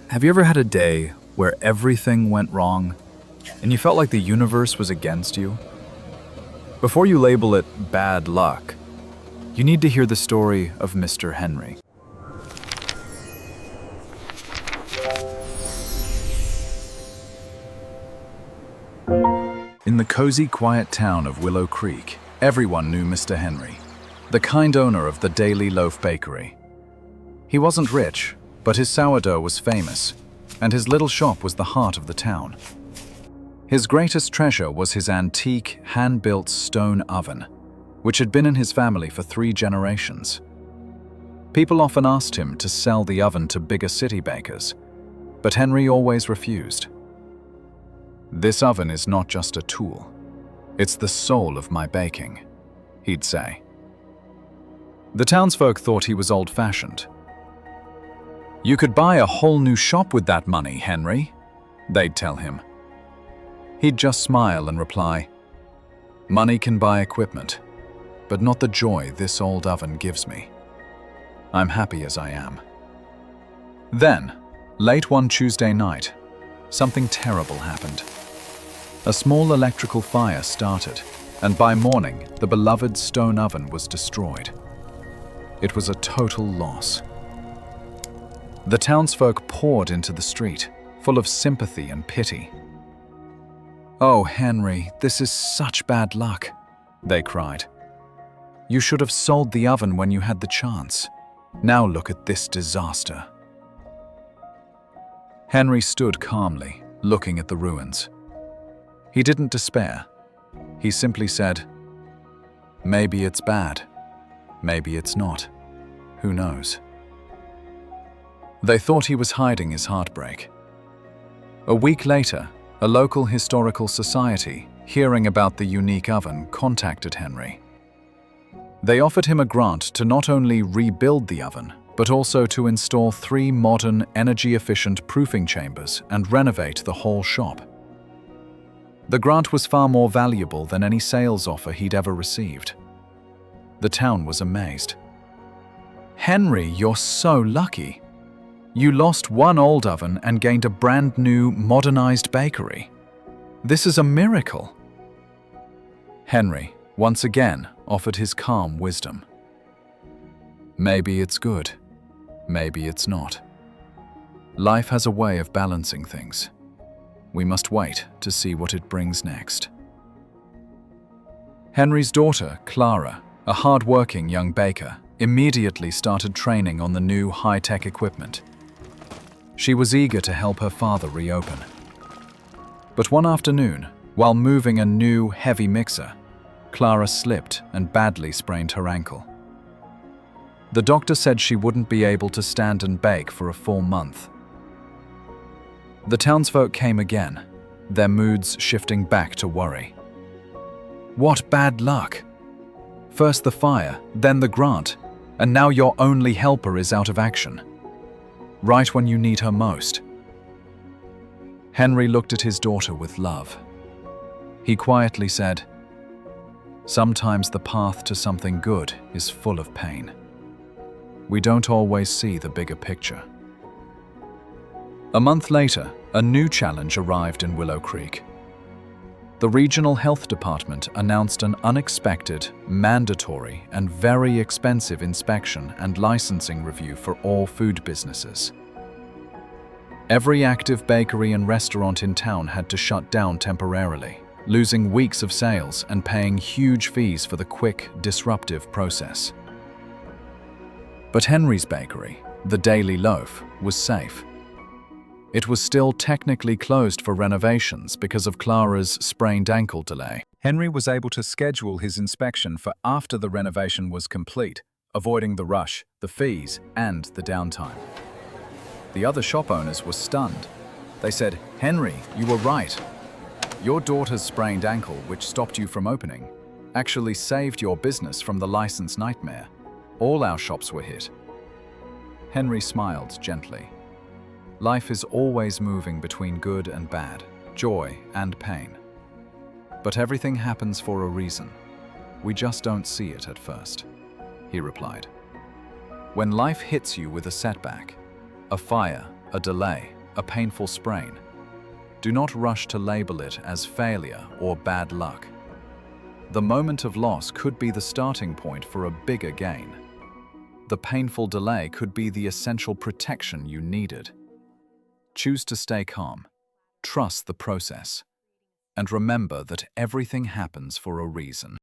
Have you ever had a day where everything went wrong and you felt like the universe was against you? Before you label it bad luck, you need to hear the story of Mr. Henry. In the cozy, quiet town of Willow Creek, everyone knew Mr. Henry, the kind owner of the Daily Loaf Bakery. He wasn't rich, but his sourdough was famous, and his little shop was the heart of the town. His greatest treasure was his antique, hand-built stone oven, which had been in his family for 3 generations. People often asked him to sell the oven to bigger city bakers, but Henry always refused. "This oven is not just a tool. It's the soul of my baking," he'd say. The townsfolk thought he was old-fashioned. "You could buy a whole new shop with that money, Henry," they'd tell him. He'd just smile and reply, "Money can buy equipment, but not the joy this old oven gives me. I'm happy as I am." Then, late one Tuesday night, something terrible happened. A small electrical fire started, and by morning, the beloved stone oven was destroyed. It was a total loss. The townsfolk poured into the street, full of sympathy and pity. "Oh, Henry, this is such bad luck," they cried. "You should have sold the oven when you had the chance. Now look at this disaster." Henry stood calmly, looking at the ruins. He didn't despair. He simply said, "Maybe it's bad. Maybe it's not. Who knows?" They thought he was hiding his heartbreak. A week later, a local historical society, hearing about the unique oven, contacted Henry. They offered him a grant to not only rebuild the oven, but also to install 3 modern, energy-efficient proofing chambers and renovate the whole shop. The grant was far more valuable than any sales offer he'd ever received. The town was amazed. "Henry, you're so lucky. You lost one old oven and gained a brand new, modernized bakery. This is a miracle." Henry, once again, offered his calm wisdom. "Maybe it's good. Maybe it's not. Life has a way of balancing things. We must wait to see what it brings next." Henry's daughter, Clara, a hard-working young baker, immediately started training on the new high-tech equipment. She was eager to help her father reopen. But one afternoon, while moving a new, heavy mixer, Clara slipped and badly sprained her ankle. The doctor said she wouldn't be able to stand and bake for a full month. The townsfolk came again, their moods shifting back to worry. "What bad luck! First the fire, then the grant, and now your only helper is out of action. Right when you need her most." Henry looked at his daughter with love. He quietly said, "Sometimes the path to something good is full of pain. We don't always see the bigger picture." A month later, a new challenge arrived in Willow Creek. The regional health department announced an unexpected, mandatory, and very expensive inspection and licensing review for all food businesses. Every active bakery and restaurant in town had to shut down temporarily, losing weeks of sales and paying huge fees for the quick, disruptive process. But Henry's bakery, the Daily Loaf, was safe. It was still technically closed for renovations because of Clara's sprained ankle delay. Henry was able to schedule his inspection for after the renovation was complete, avoiding the rush, the fees, and the downtime. The other shop owners were stunned. They said, "Henry, you were right. Your daughter's sprained ankle, which stopped you from opening, actually saved your business from the license nightmare. All our shops were hit." Henry smiled gently. Life is always moving between good and bad, joy and pain. But everything happens for a reason. We just don't see it at first, he replied. When life hits you with a setback, a fire, a delay, a painful sprain. Do not rush to label it as failure or bad luck. The moment of loss could be the starting point for a bigger gain. The painful delay could be the essential protection you needed. Choose to stay calm, trust the process, and remember that everything happens for a reason.